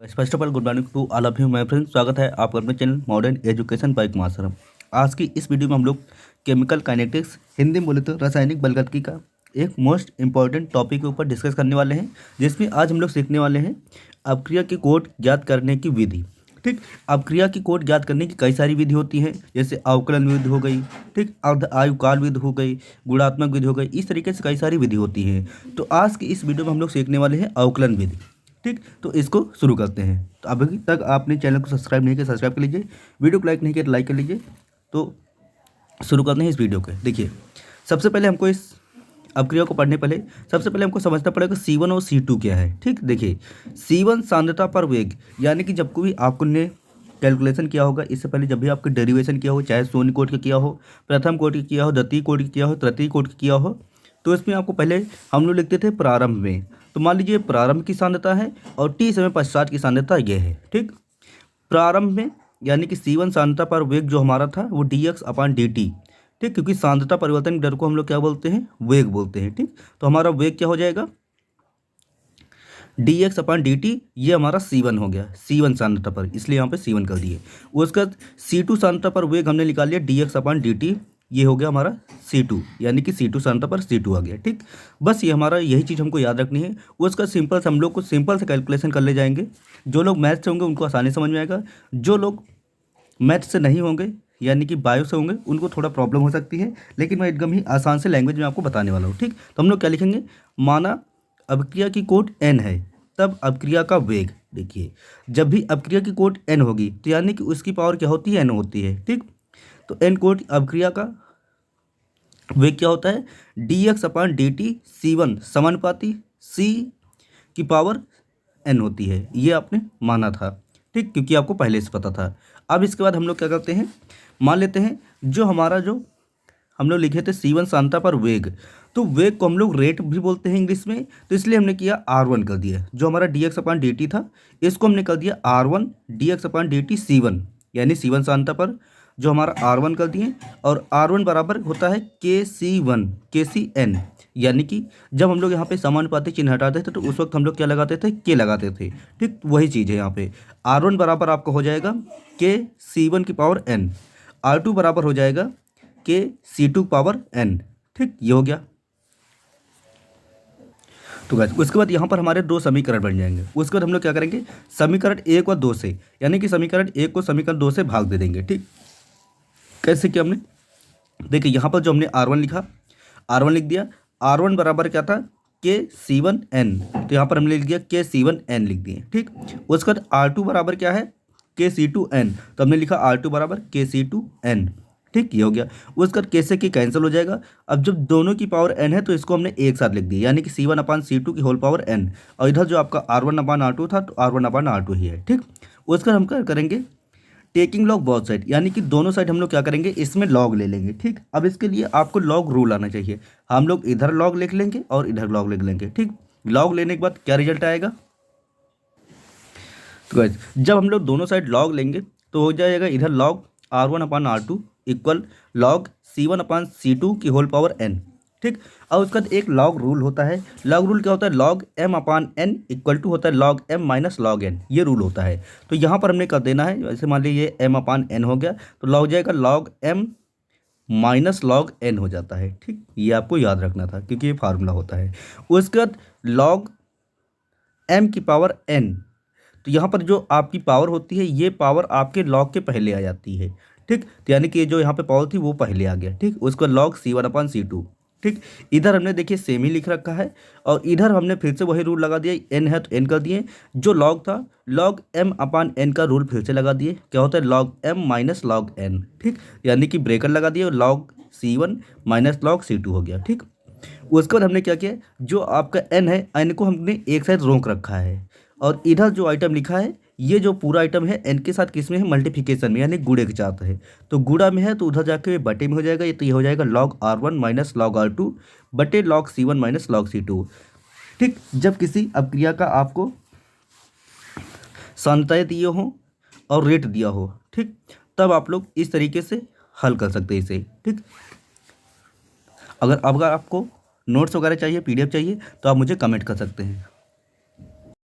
First of all good morning to all of you my friends. स्वागत है आपका अपने channel modern education by Kumar sir. आज की इस वीडियो में हम लोग केमिकल काइनेटिक्स हिंदी में बोले तो रासायनिक बलगतिकी का एक मोस्ट इंपॉर्टेंट टॉपिक के ऊपर डिस्कस करने वाले हैं, जिसमें आज हम लोग सीखने वाले हैं अपक्रिया की कोड ज्ञात करने की विधि। ठीक, अपक्रिया की कोड ज्ञात करने की कई सारी विधि होती हैं, जैसे अवकलन विधि हो गई, ठीक, अर्ध आयुकाल विधि हो गई, गुणात्मक विधि हो गई। इस तरीके से कई सारी विधि होती हैं। तो आज की इस वीडियो में हम लोग सीखने वाले हैं अवकलन विधि। ठीक, तो इसको शुरू करते हैं। तो अभी तक आपने चैनल को सब्सक्राइब नहीं किया सब्सक्राइब कर लीजिए, वीडियो को लाइक नहीं किया तो लाइक कर लीजिए। तो शुरू करते हैं इस वीडियो के। देखिए, सबसे पहले हमको इस अपक्रिया को पढ़ने पहले सबसे पहले हमको समझना पड़ेगा C1 और C2 क्या है। ठीक, देखिए C1 सांद्रता पर वेग, यानी कि जब भी आपने कैलकुलेशन किया होगा इससे पहले, जब भी आपके डेरिवेशन किया हो, चाहे शून्य कोटि का किया हो, प्रथम कोटि का किया हो, द्वितीय कोटि का किया हो, तृतीय कोटि का किया हो, तो इसमें आपको पहले हम लोग लिखते थे प्रारंभ में। तो मान लीजिए प्रारंभ की सांद्रता है और टी समय पश्चात की सांद्रता यह है। ठीक, प्रारंभ में यानी कि C1 सांद्रता पर वेग जो हमारा था वो dx/dt। ठीक, क्योंकि सांद्रता परिवर्तन दर को हम लोग क्या बोलते हैं, वेग बोलते हैं। ठीक, तो हमारा वेग क्या हो जाएगा, dx/dt। ये हमारा C1 हो गया, C1 सांद्रता पर, इसलिए यहाँ पे C1 कर दिए। उसके बाद C2 सांद्रता पर वेग हमने निकाल लिया dx/dt। ये हो गया हमारा C2, यानी कि C2 सांद्रता पर C2 आ गया। ठीक, बस ये हमारा यही चीज़ हमको याद रखनी है। उसका सिंपल से हम लोग को सिंपल से कैलकुलेशन कर ले जाएंगे। जो लोग मैथ से होंगे उनको आसानी समझ में आएगा, जो लोग मैथ से नहीं होंगे यानी कि बायो से होंगे उनको थोड़ा प्रॉब्लम हो सकती है, लेकिन मैं एकदम ही आसान से लैंग्वेज में आपको बताने वाला हूँ। ठीक, तो हम लोग क्या लिखेंगे, माना अपक्रिया की कोट n है, तब अपक्रिया का वेग। देखिए, जब भी अपक्रिया की कोट n होगी तो यानी कि उसकी पावर क्या होती है, n होती है। ठीक, तो n कोट अपक्रिया का वेग क्या होता है, dx/dt। C1 समानुपाती c की पावर n होती है, ये आपने माना था। ठीक, क्योंकि आपको पहले से पता था। अब इसके बाद हम लोग क्या करते हैं, मान लेते हैं जो हम लोग लिखे थे C1 सांद्रता पर वेग, तो वेग को हम लोग रेट भी बोलते हैं इंग्लिश में, तो इसलिए हमने किया R1 कर दिया। जो हमारा dx/dt था इसको हमने कर दिया R1 dx/dt C1, यानी C1 सांद्रता पर जो हमारा R1 कर दिए, और R1 बराबर होता है KC1 KCN। यानी कि जब हम लोग यहाँ पे समानुपाती चिन्ह हटाते थे तो उस वक्त हम लोग क्या लगाते थे, के लगाते थे। ठीक, वही चीज़ है यहाँ पे। R1 बराबर आपका हो जाएगा KC1 की पावर n, R2 बराबर हो जाएगा KC2 पावर n। ठीक, ये हो गया। तो गाइस उसके बाद यहाँ पर हमारे दो समीकरण बन जाएंगे। उसके बाद हम लोग क्या करेंगे, समीकरण 1 और 2 से, यानी कि समीकरण 1 को समीकरण 2 से भाग दे देंगे। ठीक, कैसे किया हमने, देखिए यहाँ पर जो हमने R1 लिखा, R1 लिख दिया। R1 बराबर क्या था, KC1N, तो यहाँ पर हमने लिख दिया KC1N लिख दिए। ठीक, उसके बाद R2 बराबर क्या है, KC2N, तो हमने लिखा R2 बराबर KC2N। ठीक, ये हो गया। उसके बाद कैसे की कैंसिल हो जाएगा। अब जब दोनों की पावर n है तो इसको हमने एक साथ लिख दिया, यानी कि C1/C2 की होल पावर n, और इधर जो आपका R1/R2 था तो R1/R2 ही है। ठीक, उसका हम क्या करेंगे, टेकिंग लॉग बोथ साइड, यानी कि दोनों साइड हम लोग क्या करेंगे, इसमें लॉग ले लेंगे। ठीक, अब इसके लिए आपको लॉग रूल आना चाहिए। हम लोग इधर लॉग लिख लेंगे और इधर लॉग लिख लेंगे। ठीक, लॉग लेने के बाद क्या रिजल्ट आएगा, तो गाइस जब हम लोग दोनों साइड लॉग लेंगे तो हो जाएगा इधर log R1/R2 equal log C1/C2 की होल पावर n। ठीक, और उसका एक लॉग रूल होता है। लॉग रूल क्या होता है, लॉग m/n इक्वल टू होता है log m minus log n, ये रूल होता है। तो यहाँ पर हमने कर देना है, जैसे मान लीजिए ये m/n हो गया तो लॉग जाएगा log m minus log n हो जाता है। ठीक, ये आपको याद रखना था क्योंकि ये फार्मूला होता है। उसके बाद लॉग m की पावर n, तो यहाँ पर जो आपकी पावर होती है ये पावर आपके लॉग के पहले आ जाती है। ठीक, तो यानी कि जो यहाँ पे पावर थी वो पहले आ गया। ठीक, उसका लॉग C1/C2। ठीक, इधर हमने देखिए सेम ही लिख रखा है, और इधर हमने फिर से वही रूल लगा दिया, n है तो n कर दिए। जो लॉग था लॉग m/n का रूल फिर से लगा दिए, क्या होता है log m minus log n। ठीक, यानी कि ब्रेकर लगा दिए और log C1 minus log C2 हो गया। ठीक, उसके बाद हमने क्या किया, जो आपका n है n को हमने एक साइड रोक रखा है, और इधर जो आइटम लिखा है ये जो पूरा आइटम है n के साथ किस में है, मल्टीप्लिकेशन में, यानी गुणे के साथ है। तो गुणा में है तो उधर जाके बटे में हो जाएगा, ये तो ये हो जाएगा log R1 minus log R2 बटे log C1 minus log C2। ठीक, जब किसी अपक्रिया का आपको सांद्रताएं दिए हो और रेट दिया हो, ठीक, तब आप लोग इस तरीके से हल कर सकते हैं इसे। ठीक, अगर आपको नोट्स वगैरह चाहिए, PDF चाहिए तो आप मुझे कमेंट कर सकते हैं।